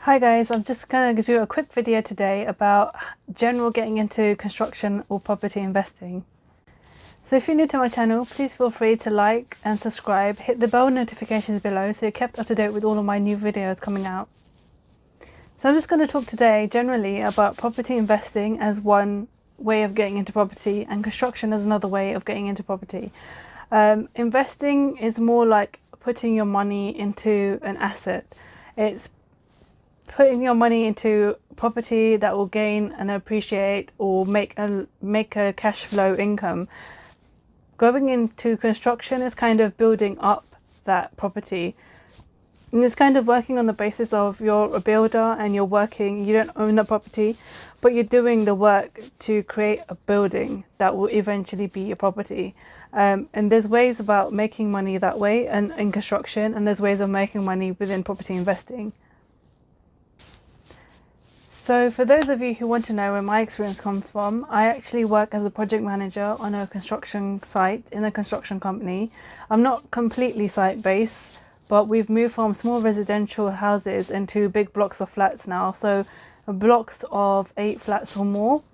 Hi guys, I'm just going to do a quick video today about general getting into construction or property investing. So if you're new to my channel, please feel free to like and subscribe, hit the bell notifications below so you're kept up to date with all of my new videos coming out. So I'm just going to talk today generally about property investing as one way of getting into property and construction as another way of getting into property. Investing is more like putting your money into an asset. It's putting your money into property that will gain and appreciate or make a cash flow income. Going into construction is kind of building up that property. And it's kind of working on the basis of you're a builder and you don't own the property, but you're doing the work to create a building that will eventually be your property. And there's ways about making money that way and in construction, and there's ways of making money within property investing. So for those of you who want to know where my experience comes from, I actually work as a project manager on a construction site in a construction company. I'm not completely site-based, but we've moved from small residential houses into big blocks of flats now. So blocks of 8 flats or more.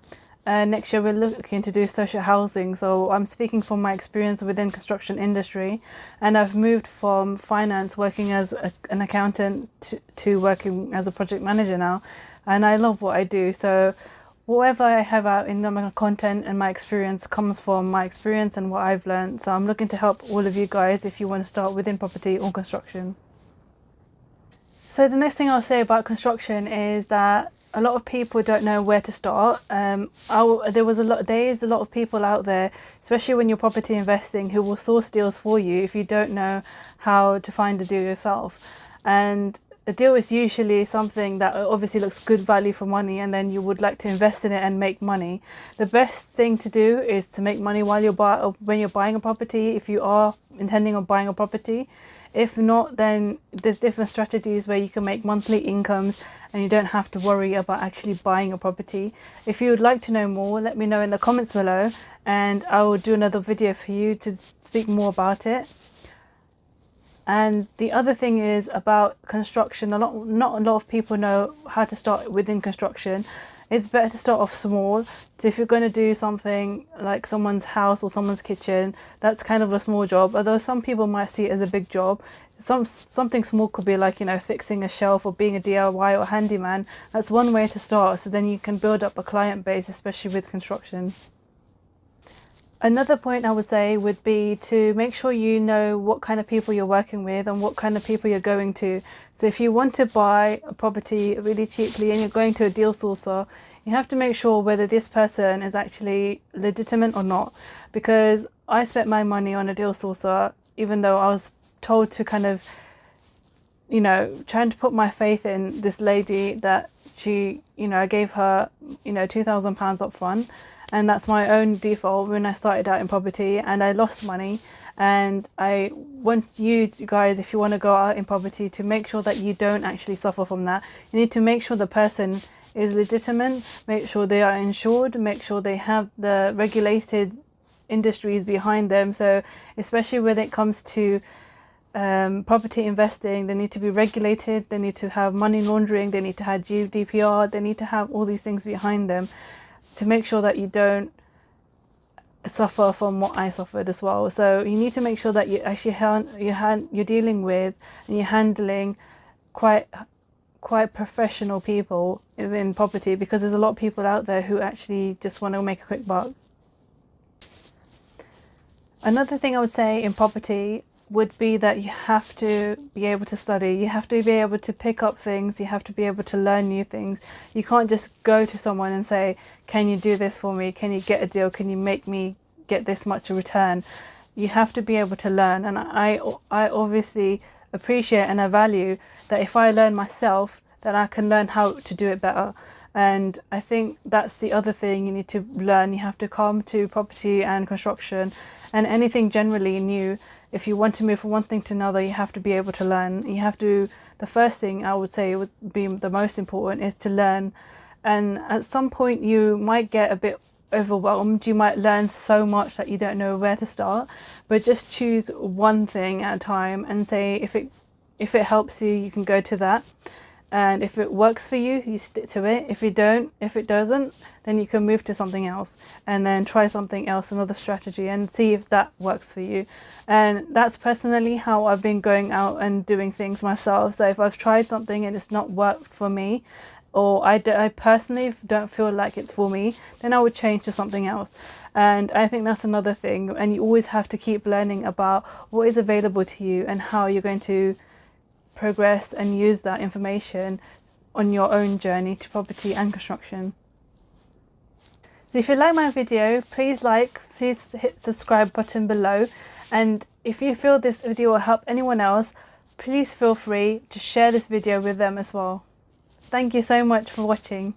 Next year we're looking to do social housing. So I'm speaking from my experience within construction industry, and I've moved from finance, working as an accountant, to working as a project manager now. And I love what I do. So whatever I have out in my content and my experience comes from my experience and what I've learned. So I'm looking to help all of you guys if you want to start within property or construction. So the next thing I'll say about construction is that a lot of people don't know where to start. There is a lot of people out there, especially when you're property investing, who will source deals for you if you don't know how to find a deal yourself. And a deal is usually something that obviously looks good value for money, and then you would like to invest in it and make money. The best thing to do is to make money when you're buying a property, if you are intending on buying a property. If not, then there's different strategies where you can make monthly incomes and you don't have to worry about actually buying a property. If you would like to know more, let me know in the comments below and I will do another video for you to speak more about it. And the other thing is about construction. Not a lot of people know how to start within construction. It's better to start off small. So if you're going to do something like someone's house or someone's kitchen, that's kind of a small job. Although some people might see it as a big job. Something small could be like, fixing a shelf or being a DIY or handyman. That's one way to start. So then you can build up a client base, especially with construction. Another point I would say would be to make sure you know what kind of people you're working with and what kind of people you're going to. So if you want to buy a property really cheaply and you're going to a deal sourcer, you have to make sure whether this person is actually legitimate or not. Because I spent my money on a deal sourcer, even though I was told to kind of, trying to put my faith in this lady that I gave her, £2,000 up front. And that's my own default when I started out in property, and I lost money. And I want you guys, if you want to go out in property, to make sure that you don't actually suffer from that. You need to make sure the person is legitimate, make sure they are insured, make sure they have the regulated industries behind them. So especially when it comes to property investing, they need to be regulated, they need to have money laundering, they need to have GDPR, they need to have all these things behind them, to make sure that you don't suffer from what I suffered as well. So you need to make sure that you actually you're dealing with and you're handling quite professional people in property, because there's a lot of people out there who actually just want to make a quick buck. Another thing I would say in property would be that you have to be able to study, you have to be able to pick up things, you have to be able to learn new things. You can't just go to someone and say, can you do this for me? Can you get a deal? Can you make me get this much a return? You have to be able to learn. And I obviously appreciate and I value that if I learn myself, then I can learn how to do it better. And I think that's the other thing you need to learn. You have to come to property and construction and anything generally new. If you want to move from one thing to another, you have to be able to learn. The first thing I would say would be the most important is to learn. And at some point you might get a bit overwhelmed. You might learn so much that you don't know where to start, but just choose one thing at a time and say if it helps you, you can go to that. and if it works for you, you stick to it. If it doesn't, then you can move to something else and then try something else, another strategy, and see if that works for you. And that's personally how I've been going out and doing things myself. So if I've tried something and it's not worked for me, or I personally don't feel like it's for me, then I would change to something else. And I think that's another thing. And you always have to keep learning about what is available to you and how you're going to progress and use that information on your own journey to property and construction. So if you like my video, please hit subscribe button below, and if you feel this video will help anyone else, please feel free to share this video with them as well. Thank you so much for watching.